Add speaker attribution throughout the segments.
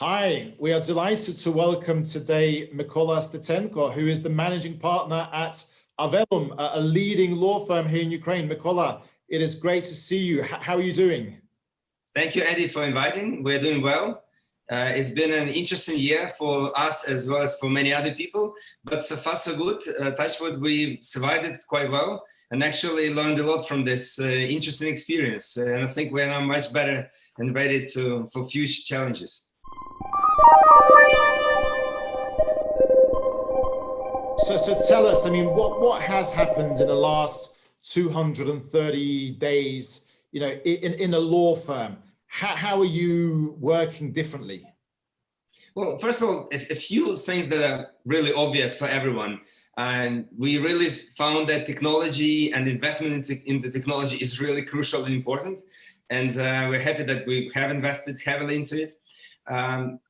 Speaker 1: Hi, we are delighted to welcome today Mykola Stetsenko, who is the managing partner at AVELLUM, a leading law firm here in Ukraine. Mykola, it is great to see you. How are you doing?
Speaker 2: Thank you, Andy, for inviting. We're doing well. It's been an interesting year for us as well as for many other people, but so far so good. Touch wood, we survived it quite well and actually learned a lot from this interesting experience. And I think we're now much better and ready for future challenges.
Speaker 1: So tell us, I mean, what has happened in the last 230 days, in a law firm? How are you working differently?
Speaker 2: Well, first of all, a few things that are really obvious for everyone. And we really found that technology and investment into technology is really crucial and important. And we're happy that we have invested heavily into it.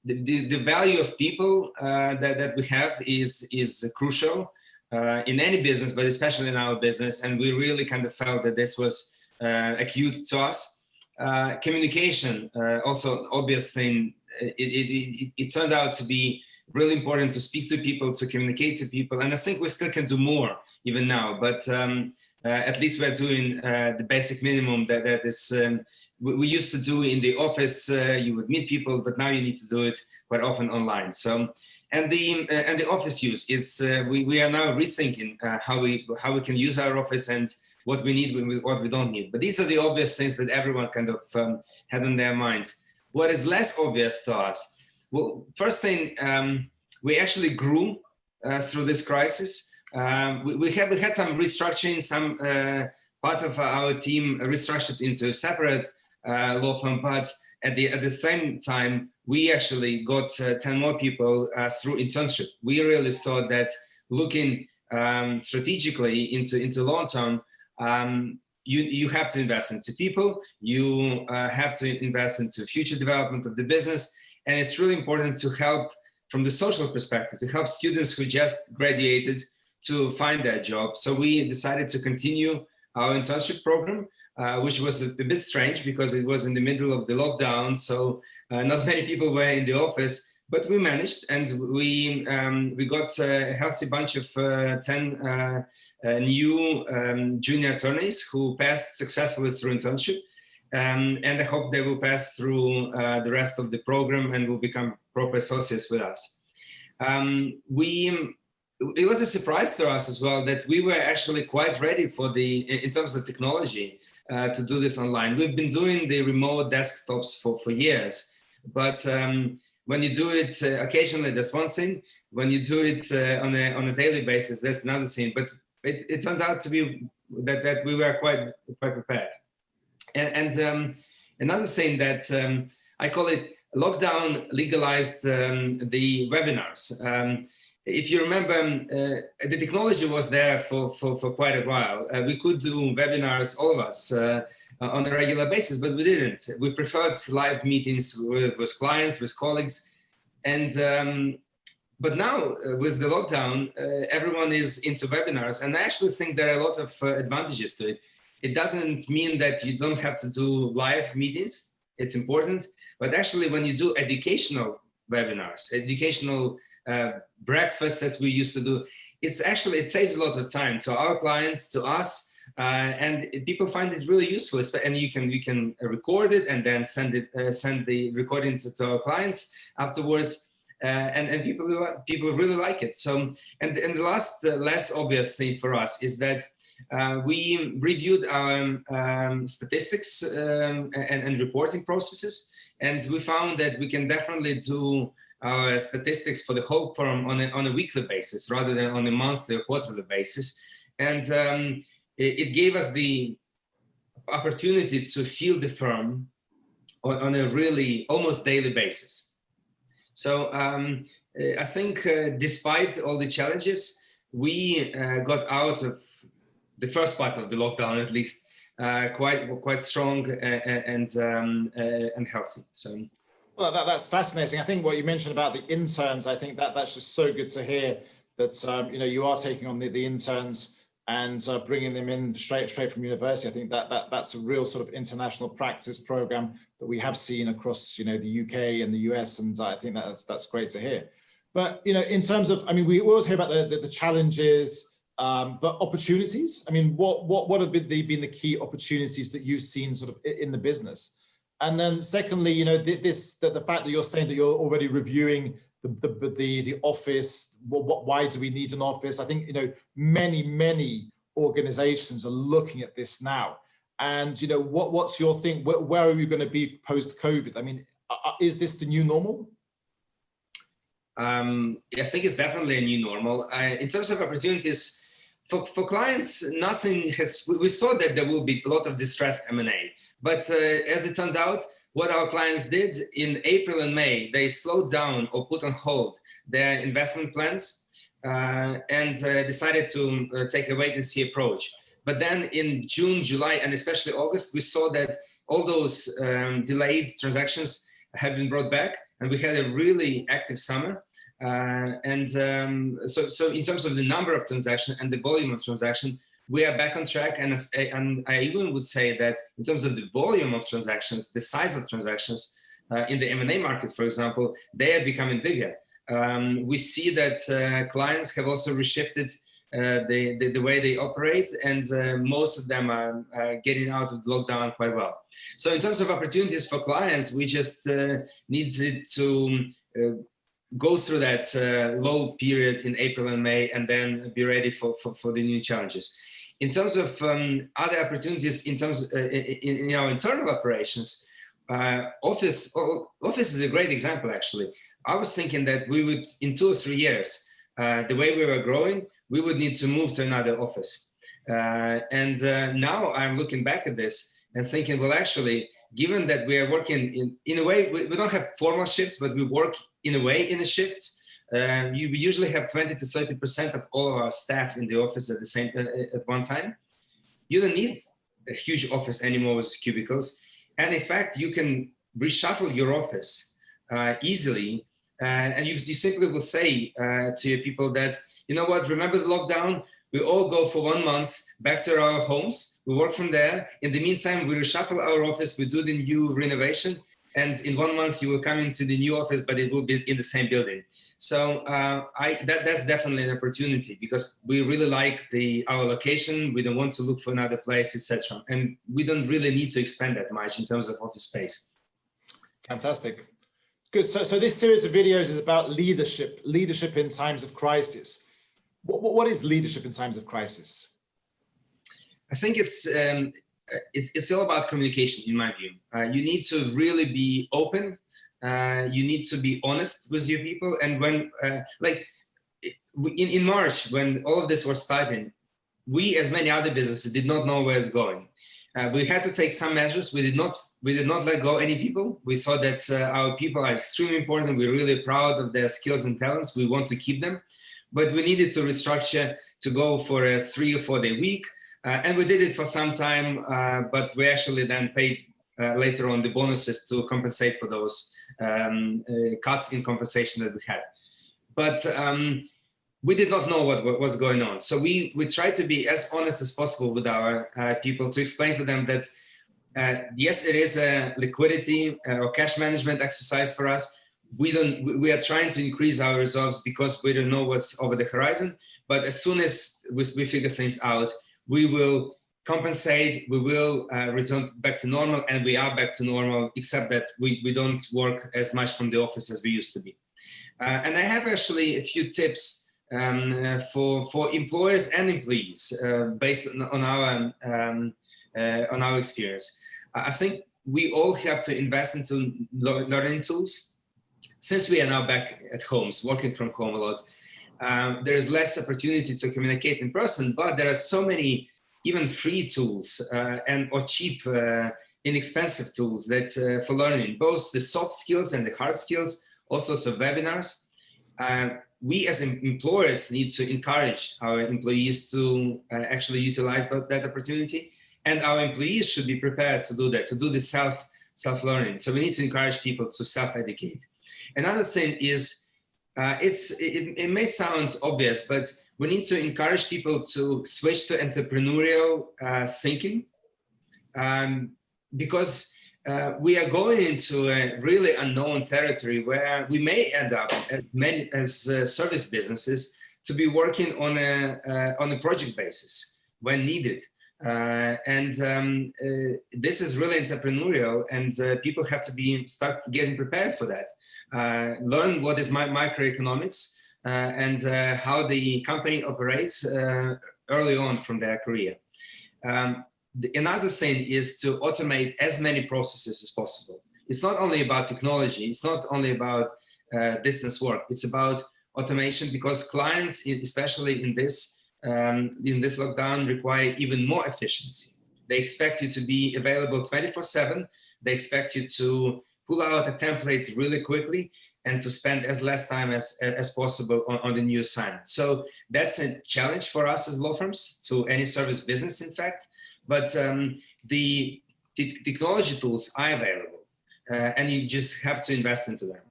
Speaker 2: The value of people that we have is crucial in any business, but especially in our business. And we really kind of felt that this was acute to us. Communication, also an obvious thing. It turned out to be really important to speak to people, to communicate to people. And I think we still can do more even now, but at least we're doing the basic minimum that is we used to do in the office. You would meet people, but now you need to do it quite often online. So, and the office use is we are now rethinking how we can use our office and what we need with what we don't need. But these are the obvious things that everyone kind of had in their minds. What is less obvious to us? Well, first thing, we actually grew through this crisis. We had some restructuring. Some part of our team restructured into a separate law firm, but at the same time, we actually got 10 more people through internship. We really saw that looking strategically into long term, you have to invest into people, you have to invest into future development of the business, and it's really important to help from the social perspective, to help students who just graduated to find their job. So we decided to continue our internship program, which was a bit strange because it was in the middle of the lockdown, so not many people were in the office, but we managed, and we got a healthy bunch of 10 new junior attorneys who passed successfully through internship, and I hope they will pass through the rest of the program and will become proper associates with us. It was a surprise to us as well that we were actually quite ready for in terms of technology, to do this online. We've been doing the remote desktops for years, but when you do it occasionally, that's one thing. When you do it on a daily basis, that's another thing. But it turned out to be that we were quite prepared. And another thing that I call it lockdown legalized the webinars. If you remember, the technology was there for quite a while. We could do webinars, all of us, on a regular basis, but we didn't. We preferred live meetings with clients, with colleagues. And but now, with the lockdown, everyone is into webinars. And I actually think there are a lot of advantages to it. It doesn't mean that you don't have to do live meetings. It's important. But actually, when you do educational webinars, educational breakfasts as we used to do, it saves a lot of time to our clients, to us, and people find it really useful. And you can record it and then send the recording to our clients afterwards, and people really like it. So, and the last less obvious thing for us is that we reviewed our statistics and reporting processes, and we found that we can definitely do our statistics for the whole firm on a weekly basis rather than on a monthly or quarterly basis. And it gave us the opportunity to feel the firm on a really almost daily basis. So I think despite all the challenges, we got out of the first part of the lockdown, at least, quite strong and healthy. So.
Speaker 1: Well, that's fascinating. I think what you mentioned about the interns, I think that's just so good to hear that, you are taking on the interns and bringing them in straight from university. I think that's a real sort of international practice program that we have seen across, the UK and the US, and I think that's great to hear. But in terms of, I mean, we always hear about the challenges, but opportunities. I mean, what have been the key opportunities that you've seen sort of in the business? And then secondly, the fact that you're saying that you're already reviewing the office, why do we need an office? I think, many organizations are looking at this now. And, what's your thing? Where are we going to be post-COVID? I mean, is this the new normal?
Speaker 2: I think it's definitely a new normal. In terms of opportunities, for clients, we saw that there will be a lot of distressed M&A. But as it turns out, what our clients did in April and May, they slowed down or put on hold their investment plans and decided to take a wait-and-see approach. But then in June, July, and especially August, we saw that all those delayed transactions have been brought back, and we had a really active summer. So in terms of the number of transactions and the volume of transaction, we are back on track, and I even would say that in terms of the volume of transactions, the size of transactions in the M&A market, for example, they are becoming bigger. We see that clients have also reshifted the way they operate, and most of them are getting out of the lockdown quite well. So in terms of opportunities for clients, we just needed to go through that low period in April and May, and then be ready for the new challenges. In terms of other opportunities, in our internal operations, office is a great example, actually. I was thinking that we would, in 2 or 3 years, the way we were growing, we would need to move to another office. Now I'm looking back at this and thinking, well, actually, given that we are working in a way, we don't have formal shifts, but we work in a way in the shifts. We usually have 20 to 30% of all of our staff in the office at one time. You don't need a huge office anymore with cubicles. And in fact, you can reshuffle your office easily. And you simply will say to your people that, you know what, remember the lockdown? We all go for 1 month back to our homes. We work from there. In the meantime, we reshuffle our office. We do the new renovation. And in 1 month, you will come into the new office, but it will be in the same building. So that's definitely an opportunity, because we really like our location. We don't want to look for another place, etc. And we don't really need to expand that much in terms of office space.
Speaker 1: Fantastic. Good. So this series of videos is about leadership in times of crisis. What is leadership in times of crisis?
Speaker 2: I think it's all about communication, in my view. You need to really be open. You need to be honest with your people. And when, in March, when all of this was starting, we, as many other businesses, did not know where it's going. We had to take some measures. We did not let go any people. We saw that our people are extremely important. We're really proud of their skills and talents. We want to keep them. But we needed to restructure to go for a 3 or 4 day week. And we did it for some time, but we actually then paid later on the bonuses to compensate for those cuts in compensation that we had. But we did not know what was going on. So we tried to be as honest as possible with our people, to explain to them that, yes, it is a liquidity or cash management exercise for us. We are trying to increase our reserves because we don't know what's over the horizon. But as soon as we figure things out, we will compensate, we will return back to normal, and we are back to normal, except that we don't work as much from the office as we used to be. And I have actually a few tips for employers and employees based on our experience. I think we all have to invest into learning tools. Since we are now back at homes, working from home a lot, there is less opportunity to communicate in person, but there are so many even free tools or cheap, inexpensive tools that for learning, both the soft skills and the hard skills, also some webinars. We as employers need to encourage our employees to actually utilize that opportunity, and our employees should be prepared to do that, to do the self-learning. So we need to encourage people to self-educate. Another thing is It may sound obvious, but we need to encourage people to switch to entrepreneurial thinking, because we are going into a really unknown territory where we may end up as service businesses to be working on a project basis when needed. This is really entrepreneurial, and people have to start getting prepared for that. Learn what is microeconomics and how the company operates early on from their career. Another thing is to automate as many processes as possible. It's not only about technology, it's not only about distance work, it's about automation, because clients, especially in this lockdown, require even more efficiency. They expect you to be available 24/7. They expect you to pull out a template really quickly and to spend as less time as possible on the new assignment. So that's a challenge for us as law firms, to any service business, in fact. But the technology tools are available, and you just have to invest into them.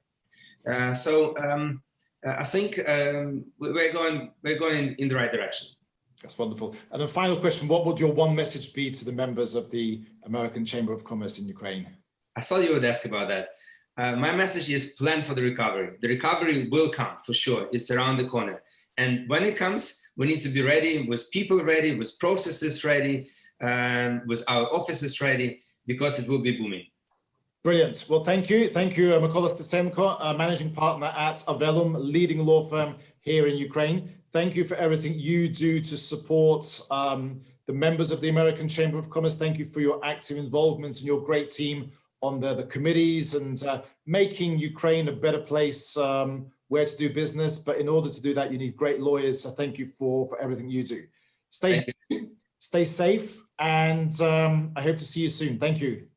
Speaker 2: I think we're going in the right direction.
Speaker 1: That's wonderful. And a final question, what would your one message be to the members of the American Chamber of Commerce in Ukraine?
Speaker 2: I thought you would ask about that. My message is plan for the recovery. The recovery will come, for sure. It's around the corner. And when it comes, we need to be ready, with people ready, with processes ready, with our offices ready, because it will be booming.
Speaker 1: Brilliant. Well, thank you. Thank you, Mykola Stetsenko, managing partner at AVELLUM, leading law firm here in Ukraine. Thank you for everything you do to support the members of the American Chamber of Commerce. Thank you for your active involvement and your great team on the committees and making Ukraine a better place where to do business. But in order to do that, you need great lawyers. So thank you for everything you do. Stay safe, and I hope to see you soon. Thank you.